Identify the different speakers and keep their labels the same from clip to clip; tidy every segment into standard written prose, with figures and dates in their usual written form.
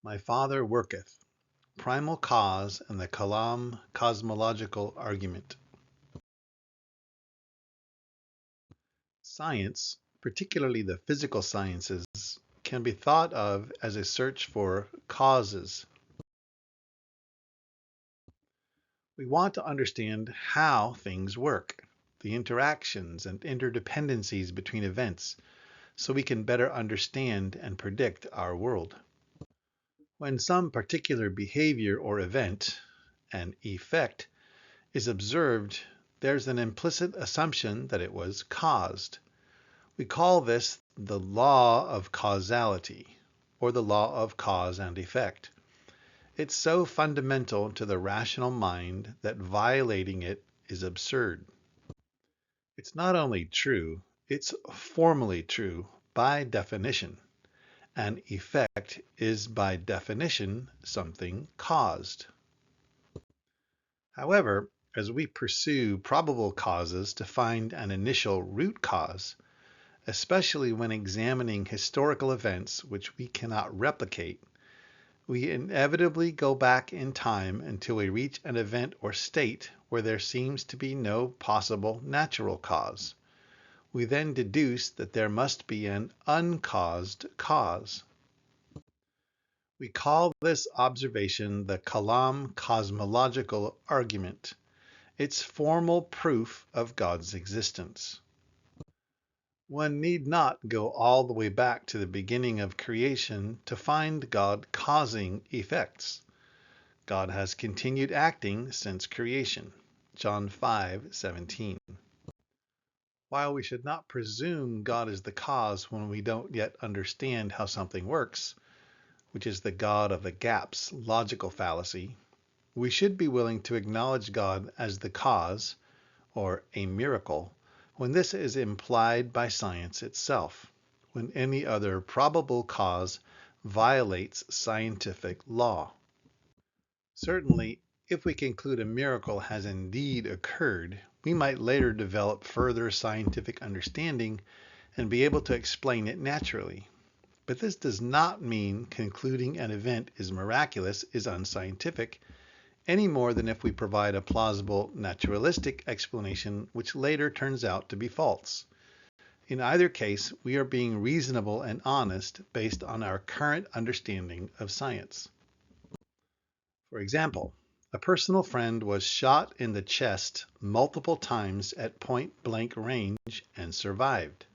Speaker 1: My Father Worketh, Primal Cause and the Kalam Cosmological Argument. Science, particularly the physical sciences, can be thought of as a search for causes. We want to understand how things work, the interactions and interdependencies between events, so we can better understand and predict our world. When some particular behavior or event, an effect, is observed, there's an implicit assumption that it was caused. We call this the law of causality, or the law of cause and effect. It's so fundamental to the rational mind that violating it is absurd. It's not only true, it's formally true by definition. An effect is by definition something caused. However, as we pursue probable causes to find an initial root cause, especially when examining historical events which we cannot replicate, we inevitably go back in time until we reach an event or state where there seems to be no possible natural cause. We then deduce that there must be an uncaused cause. We call this observation the Kalam Cosmological Argument. It's formal proof of God's existence. One need not go all the way back to the beginning of creation to find God causing effects. God has continued acting since creation. John 5:17. While we should not presume God is the cause when we don't yet understand how something works, which is the God of the gaps logical fallacy, we should be willing to acknowledge God as the cause, or a miracle, when this is implied by science itself, when any other probable cause violates scientific law. Certainly, if we conclude a miracle has indeed occurred, we might later develop further scientific understanding and be able to explain it naturally. But this does not mean concluding an event is miraculous is unscientific, any more than if we provide a plausible naturalistic explanation which later turns out to be false. In either case, we are being reasonable and honest based on our current understanding of science. For example, a personal friend was shot in the chest multiple times at point-blank range and survived.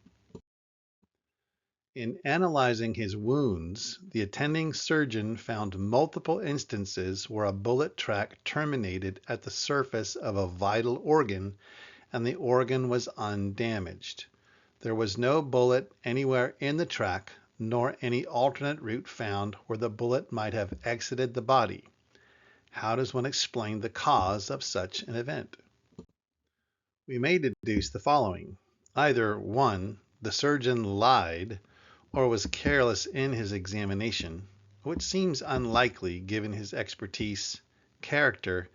Speaker 1: In analyzing his wounds, the attending surgeon found multiple instances where a bullet track terminated at the surface of a vital organ and the organ was undamaged. There was no bullet anywhere in the track, nor any alternate route found where the bullet might have exited the body. How does one explain the cause of such an event? We may deduce the following. Either 1. The surgeon lied, or was careless in his examination, which seems unlikely given his expertise, character,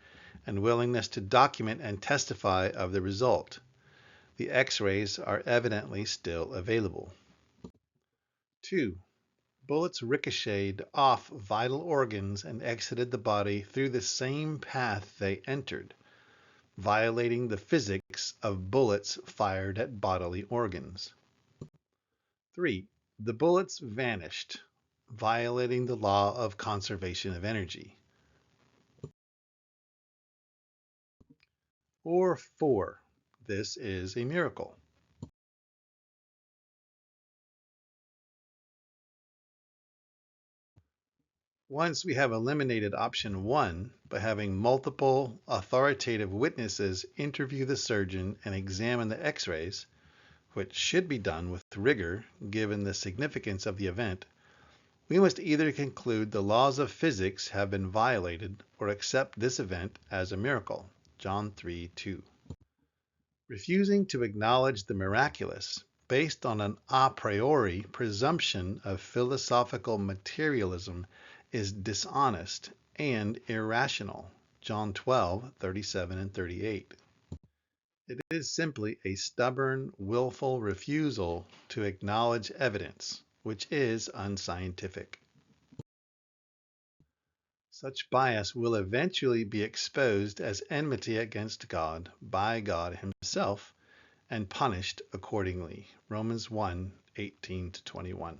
Speaker 1: and willingness to document and testify of the result. The X-rays are evidently still available. 2. Bullets ricocheted off vital organs and exited the body through the same path they entered, violating the physics of bullets fired at bodily organs. 3. The bullets vanished, violating the law of conservation of energy. Or 4. This is a miracle. Once we have eliminated option 1 by having multiple authoritative witnesses interview the surgeon and examine the X-rays, which should be done with rigor given the significance of the event, we must either conclude the laws of physics have been violated or accept this event as a miracle. John 3:2. Refusing to acknowledge the miraculous based on an a priori presumption of philosophical materialism is dishonest and irrational. John 12:37 and 38. It is simply a stubborn, willful refusal to acknowledge evidence, which is unscientific. Such bias will eventually be exposed as enmity against God by God himself and punished accordingly. Romans 1:18-21.